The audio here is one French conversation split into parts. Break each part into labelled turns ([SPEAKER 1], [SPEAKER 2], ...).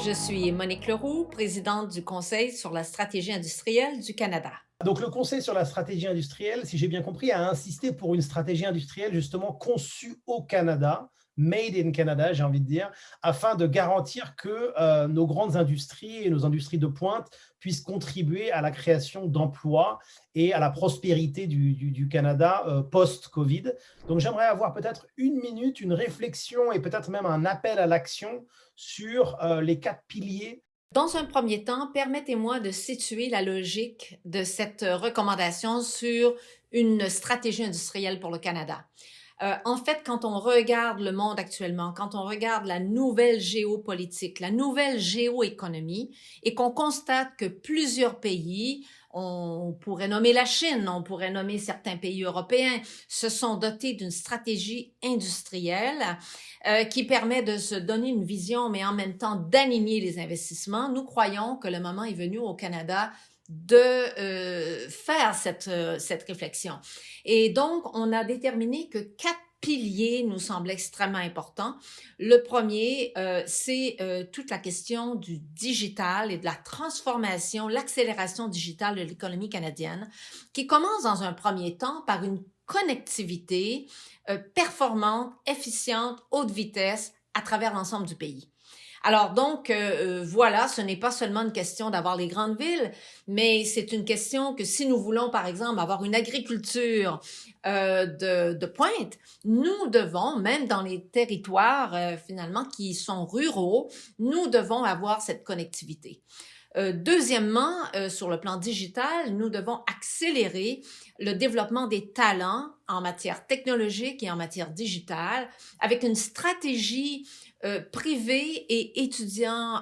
[SPEAKER 1] Je suis Monique Leroux, présidente du Conseil sur la stratégie industrielle du Canada.
[SPEAKER 2] Donc le Conseil sur la stratégie industrielle, si j'ai bien compris, a insisté pour une stratégie industrielle justement conçue au Canada, made in Canada, j'ai envie de dire, afin de garantir que nos grandes industries et nos industries de pointe puissent contribuer à la création d'emplois et à la prospérité du Canada post-Covid. Donc j'aimerais avoir peut-être une minute, une réflexion et peut-être même un appel à l'action sur les quatre piliers.
[SPEAKER 1] Dans un premier temps, permettez-moi de situer la logique de cette recommandation sur une stratégie industrielle pour le Canada. En fait, quand on regarde le monde actuellement, quand on regarde la nouvelle géopolitique, la nouvelle géoéconomie, et qu'on constate que plusieurs pays, on pourrait nommer la Chine, on pourrait nommer certains pays européens, se sont dotés d'une stratégie industrielle qui permet de se donner une vision, mais en même temps d'aligner les investissements. Nous croyons que le moment est venu au Canada de faire cette réflexion. Et donc, on a déterminé que 4 piliers nous semblent extrêmement importants. Le premier, c'est toute la question du digital et de la transformation, l'accélération digitale de l'économie canadienne, qui commence dans un premier temps par une connectivité performante, efficiente, haute vitesse à travers l'ensemble du pays. Alors donc, voilà, ce n'est pas seulement une question d'avoir les grandes villes, mais c'est une question que si nous voulons, par exemple, avoir une agriculture de pointe, nous devons, même dans les territoires finalement qui sont ruraux, nous devons avoir cette connectivité. Deuxièmement, sur le plan digital, nous devons accélérer le développement des talents en matière technologique et en matière digitale avec une stratégie privés et étudiants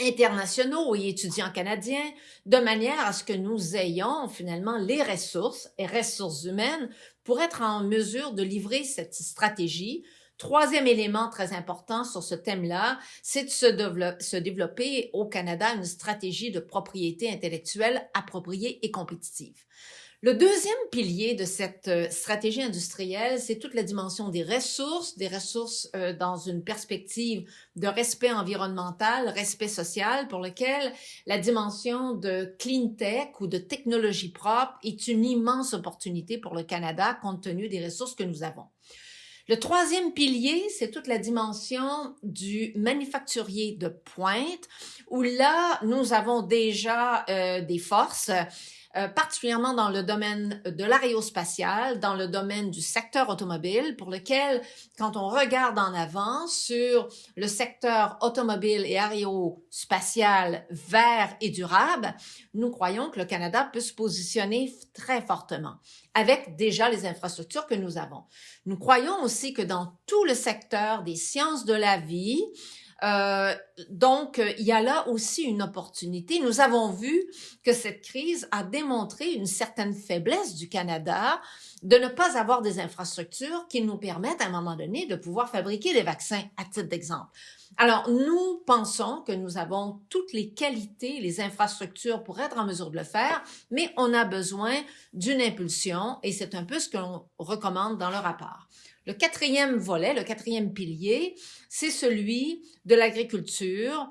[SPEAKER 1] internationaux et étudiants canadiens, de manière à ce que nous ayons finalement les ressources et ressources humaines pour être en mesure de livrer cette stratégie. Troisième élément très important sur ce thème-là, c'est de se développer au Canada une stratégie de propriété intellectuelle appropriée et compétitive. Le deuxième pilier de cette stratégie industrielle, c'est toute la dimension des ressources dans une perspective de respect environnemental, respect social, pour lequel la dimension de clean tech ou de technologie propre est une immense opportunité pour le Canada compte tenu des ressources que nous avons. Le troisième pilier, c'est toute la dimension du manufacturier de pointe, où là, nous avons déjà des forces, particulièrement dans le domaine de l'aérospatial, dans le domaine du secteur automobile, pour lequel, quand on regarde en avant sur le secteur automobile et aérospatial vert et durable, nous croyons que le Canada peut se positionner très fortement avec déjà les infrastructures que nous avons. Nous croyons aussi que dans tout le secteur des sciences de la vie, donc, il y a là aussi une opportunité. Nous avons vu que cette crise a démontré une certaine faiblesse du Canada de ne pas avoir des infrastructures qui nous permettent à un moment donné de pouvoir fabriquer des vaccins, à titre d'exemple. Alors, nous pensons que nous avons toutes les qualités, les infrastructures pour être en mesure de le faire, mais on a besoin d'une impulsion et c'est un peu ce qu'on recommande dans le rapport. Le quatrième volet, le quatrième pilier, c'est celui de l'agriculture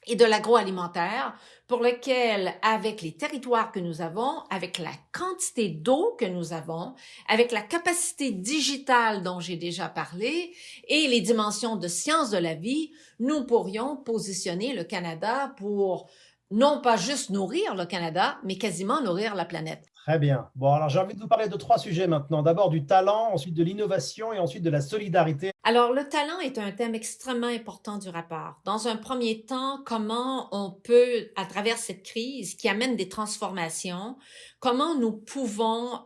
[SPEAKER 1] et de l'agroalimentaire, pour lequel, avec les territoires que nous avons, avec la quantité d'eau que nous avons, avec la capacité digitale dont j'ai déjà parlé et les dimensions de sciences de la vie, nous pourrions positionner le Canada pour non pas juste nourrir le Canada, mais quasiment nourrir la planète.
[SPEAKER 2] Très bien. Bon, alors j'ai envie de vous parler de trois sujets maintenant. D'abord du talent, ensuite de l'innovation et ensuite de la solidarité.
[SPEAKER 1] Alors, le talent est un thème extrêmement important du rapport. Dans un premier temps, comment on peut, à travers cette crise qui amène des transformations, comment nous pouvons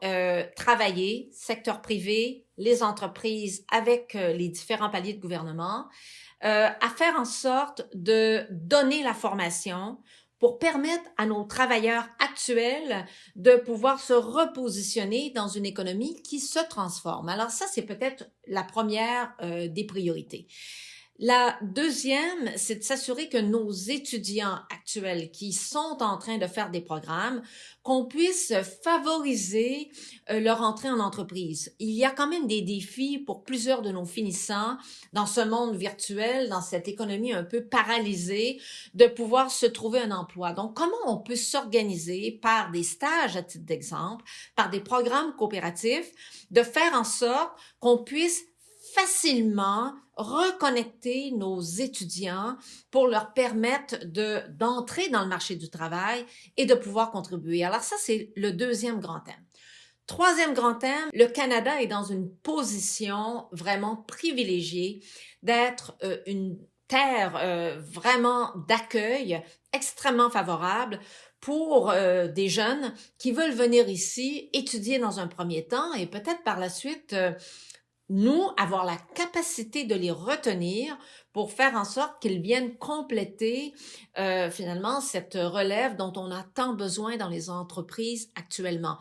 [SPEAKER 1] travailler, secteur privé, les entreprises, avec les différents paliers de gouvernement, à faire en sorte de donner la formation pour permettre à nos travailleurs actuels de pouvoir se repositionner dans une économie qui se transforme. Alors ça, c'est peut-être la première des priorités. La deuxième, c'est de s'assurer que nos étudiants actuels qui sont en train de faire des programmes, qu'on puisse favoriser leur entrée en entreprise. Il y a quand même des défis pour plusieurs de nos finissants dans ce monde virtuel, dans cette économie un peu paralysée, de pouvoir se trouver un emploi. Donc, comment on peut s'organiser par des stages, à titre d'exemple, par des programmes coopératifs, de faire en sorte qu'on puisse facilement reconnecter nos étudiants pour leur permettre d'entrer dans le marché du travail et de pouvoir contribuer. Alors ça, c'est le deuxième grand thème. Troisième grand thème, le Canada est dans une position vraiment privilégiée d'être une terre vraiment d'accueil extrêmement favorable pour des jeunes qui veulent venir ici étudier dans un premier temps et peut-être par la suite nous, avoir la capacité de les retenir pour faire en sorte qu'ils viennent compléter finalement cette relève dont on a tant besoin dans les entreprises actuellement.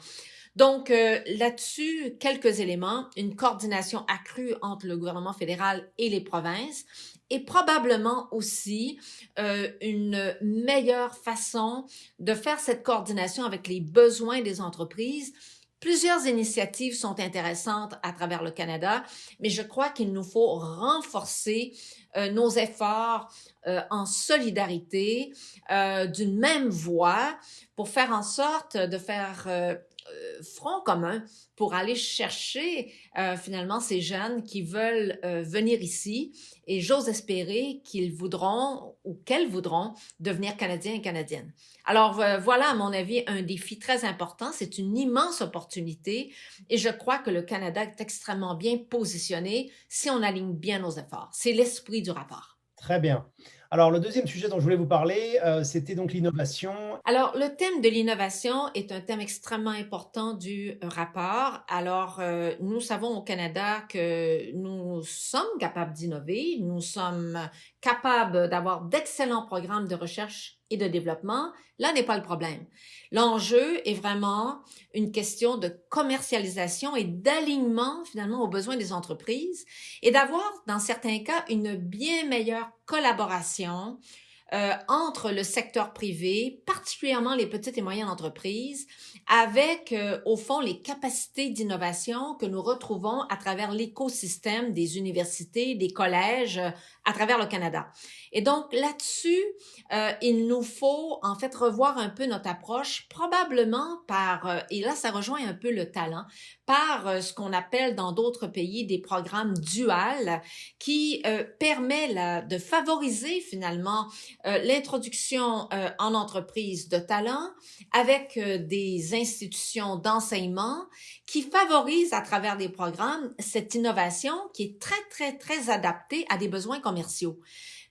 [SPEAKER 1] Donc là-dessus, quelques éléments, une coordination accrue entre le gouvernement fédéral et les provinces et probablement aussi une meilleure façon de faire cette coordination avec les besoins des entreprises. Plusieurs initiatives sont intéressantes à travers le Canada, mais je crois qu'il nous faut renforcer nos efforts en solidarité, d'une même voix, pour faire en sorte de faire front commun pour aller chercher finalement ces jeunes qui veulent venir ici et j'ose espérer qu'ils voudront ou qu'elles voudront devenir Canadiens et Canadiennes. Alors voilà à mon avis un défi très important, c'est une immense opportunité et je crois que le Canada est extrêmement bien positionné si on aligne bien nos efforts. C'est l'esprit du rapport.
[SPEAKER 2] Très bien. Alors, le deuxième sujet dont je voulais vous parler, c'était donc l'innovation.
[SPEAKER 1] Alors, le thème de l'innovation est un thème extrêmement important du rapport. Alors, nous savons au Canada que nous sommes capables d'innover, nous sommes capables d'avoir d'excellents programmes de recherche et de développement. Là n'est pas le problème. L'enjeu est vraiment une question de commercialisation et d'alignement finalement aux besoins des entreprises et d'avoir, dans certains cas, une bien meilleure collaboration entre le secteur privé, particulièrement les petites et moyennes entreprises, avec, au fond, les capacités d'innovation que nous retrouvons à travers l'écosystème des universités, des collèges à travers le Canada. Et donc, là-dessus, il nous faut, en fait, revoir un peu notre approche, probablement par, et là, ça rejoint un peu le talent, par ce qu'on appelle dans d'autres pays des programmes duals qui permet de favoriser finalement l'introduction en entreprise de talents avec des institutions d'enseignement qui favorisent à travers des programmes cette innovation qui est très, très, très adaptée à des besoins commerciaux.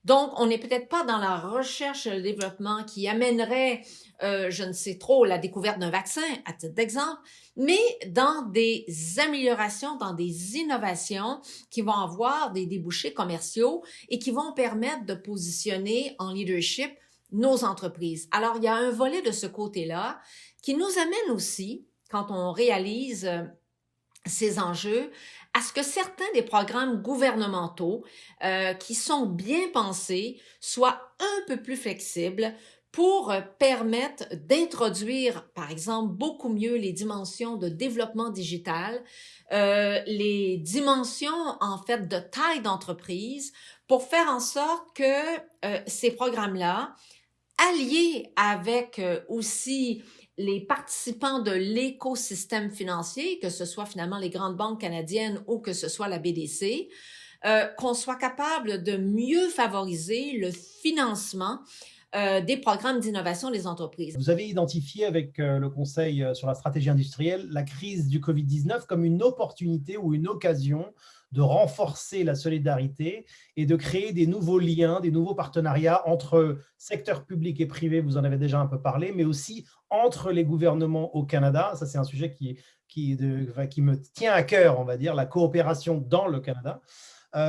[SPEAKER 1] Donc, on n'est peut-être pas dans la recherche et le développement qui amènerait, je ne sais trop, la découverte d'un vaccin, à titre d'exemple, mais dans des améliorations, dans des innovations qui vont avoir des débouchés commerciaux et qui vont permettre de positionner en leadership nos entreprises. Alors, il y a un volet de ce côté-là qui nous amène aussi, quand on réalise ces enjeux, à ce que certains des programmes gouvernementaux qui sont bien pensés soient un peu plus flexibles pour permettre d'introduire, par exemple, beaucoup mieux les dimensions de développement digital, les dimensions, en fait, de taille d'entreprise, pour faire en sorte que ces programmes-là, alliés avec aussi les participants de l'écosystème financier, que ce soit finalement les grandes banques canadiennes ou que ce soit la BDC, qu'on soit capable de mieux favoriser le financement des programmes d'innovation des entreprises.
[SPEAKER 2] Vous avez identifié avec le Conseil sur la stratégie industrielle la crise du Covid-19 comme une opportunité ou une occasion de renforcer la solidarité et de créer des nouveaux liens, des nouveaux partenariats entre secteur public et privé, vous en avez déjà un peu parlé, mais aussi entre les gouvernements au Canada. Ça, c'est un sujet qui me tient à cœur, on va dire, la coopération dans le Canada.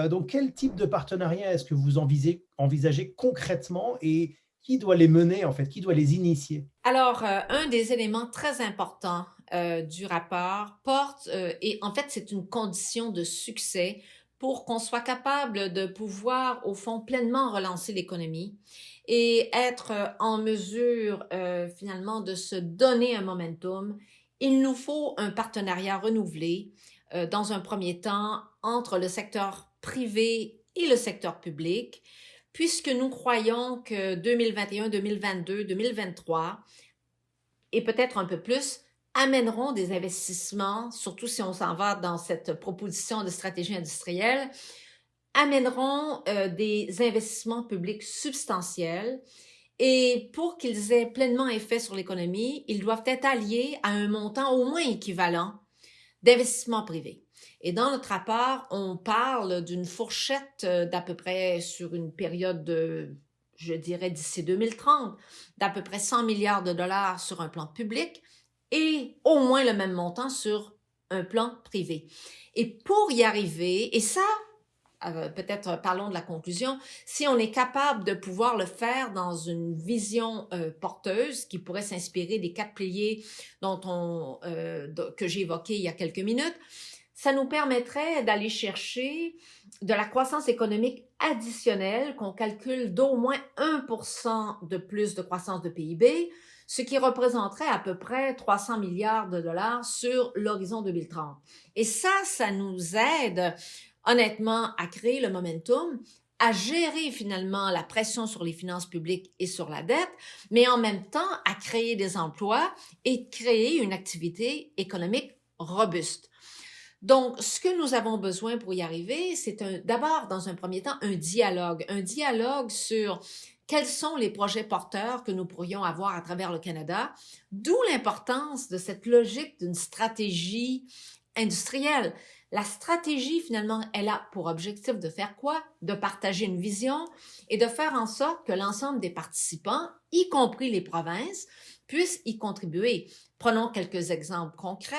[SPEAKER 2] Donc, quel type de partenariat est-ce que vous envisagez concrètement et qui doit les mener, en fait? Qui doit les initier?
[SPEAKER 1] Alors, un des éléments très importants du rapport porte, et en fait, c'est une condition de succès pour qu'on soit capable de pouvoir, au fond, pleinement relancer l'économie et être en mesure, finalement, de se donner un momentum, il nous faut un partenariat renouvelé, dans un premier temps, entre le secteur privé et le secteur public, puisque nous croyons que 2021, 2022, 2023 et peut-être un peu plus amèneront des investissements, surtout si on s'en va dans cette proposition de stratégie industrielle, amèneront des investissements publics substantiels et pour qu'ils aient pleinement effet sur l'économie, ils doivent être alliés à un montant au moins équivalent d'investissements privés. Et dans notre rapport, on parle d'une fourchette d'à peu près sur une période de, je dirais d'ici 2030, d'à peu près 100 milliards de dollars sur un plan public et au moins le même montant sur un plan privé. Et pour y arriver, et ça, peut-être parlons de la conclusion, si on est capable de pouvoir le faire dans une vision porteuse qui pourrait s'inspirer des 4 piliers que j'ai évoqués il y a quelques minutes, ça nous permettrait d'aller chercher de la croissance économique additionnelle qu'on calcule d'au moins 1% de plus de croissance de PIB, ce qui représenterait à peu près 300 milliards de dollars sur l'horizon 2030. Et ça nous aide honnêtement à créer le momentum, à gérer finalement la pression sur les finances publiques et sur la dette, mais en même temps à créer des emplois et créer une activité économique robuste. Donc, ce que nous avons besoin pour y arriver, c'est d'abord, dans un premier temps, un dialogue sur quels sont les projets porteurs que nous pourrions avoir à travers le Canada, d'où l'importance de cette logique d'une stratégie industrielle. La stratégie, finalement, elle a pour objectif de faire quoi? De partager une vision et de faire en sorte que l'ensemble des participants, y compris les provinces, puissent y contribuer. Prenons quelques exemples concrets.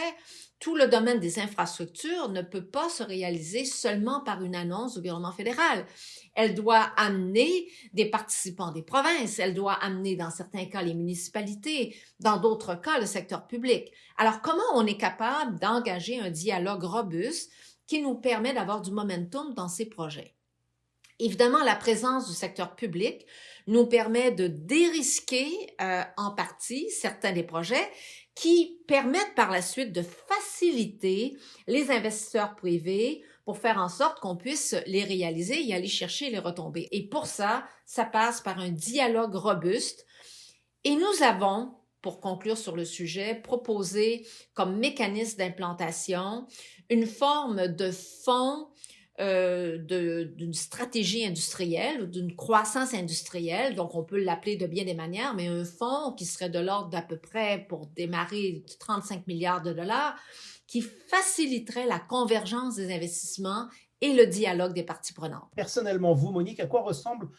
[SPEAKER 1] Tout le domaine des infrastructures ne peut pas se réaliser seulement par une annonce du gouvernement fédéral. Elle doit amener des participants des provinces, elle doit amener dans certains cas les municipalités, dans d'autres cas le secteur public. Alors comment on est capable d'engager un dialogue robuste qui nous permet d'avoir du momentum dans ces projets? Évidemment, la présence du secteur public nous permet de dérisquer en partie certains des projets qui permettent par la suite de faciliter les investisseurs privés pour faire en sorte qu'on puisse les réaliser et aller chercher les retombées. Et pour ça, ça passe par un dialogue robuste. Et nous avons, pour conclure sur le sujet, proposé comme mécanisme d'implantation une forme de fonds d'une stratégie industrielle ou d'une croissance industrielle, donc on peut l'appeler de bien des manières, mais un fonds qui serait de l'ordre d'à peu près, pour démarrer, 35 milliards de dollars, qui faciliterait la convergence des investissements et le dialogue des parties prenantes.
[SPEAKER 2] Personnellement, vous, Monique, à quoi ressemble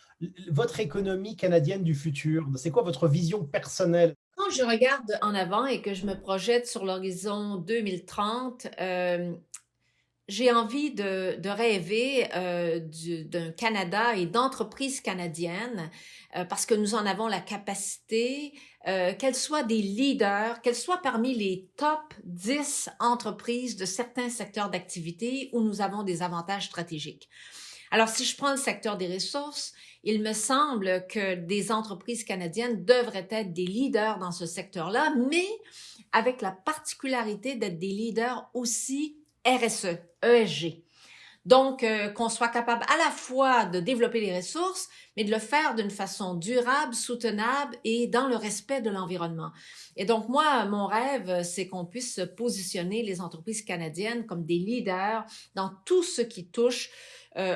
[SPEAKER 2] votre économie canadienne du futur? C'est quoi votre vision personnelle?
[SPEAKER 1] Quand je regarde en avant et que je me projette sur l'horizon 2030, j'ai envie de rêver d'un Canada et d'entreprises canadiennes parce que nous en avons la capacité, qu'elles soient des leaders, qu'elles soient parmi les top 10 entreprises de certains secteurs d'activité où nous avons des avantages stratégiques. Alors, si je prends le secteur des ressources, il me semble que des entreprises canadiennes devraient être des leaders dans ce secteur-là, mais avec la particularité d'être des leaders aussi RSE, ESG. Donc, qu'on soit capable à la fois de développer les ressources, mais de le faire d'une façon durable, soutenable et dans le respect de l'environnement. Et donc, moi, mon rêve, c'est qu'on puisse positionner les entreprises canadiennes comme des leaders dans tout ce qui touche,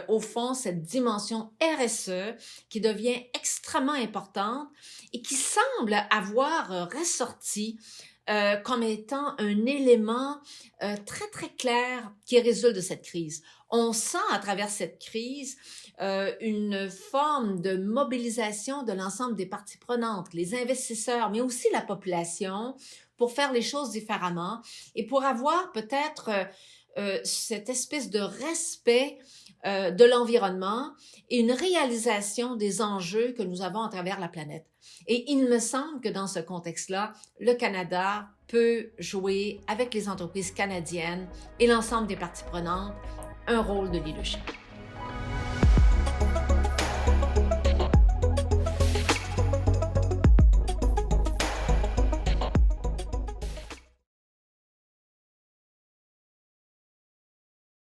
[SPEAKER 1] au fond, cette dimension RSE qui devient extrêmement importante et qui semble avoir ressorti comme étant un élément très, très clair qui résulte de cette crise. On sent à travers cette crise une forme de mobilisation de l'ensemble des parties prenantes, les investisseurs, mais aussi la population, pour faire les choses différemment et pour avoir peut-être cette espèce de respect de l'environnement et une réalisation des enjeux que nous avons à travers la planète. Et il me semble que dans ce contexte-là, le Canada peut jouer avec les entreprises canadiennes et l'ensemble des parties prenantes un rôle de leadership.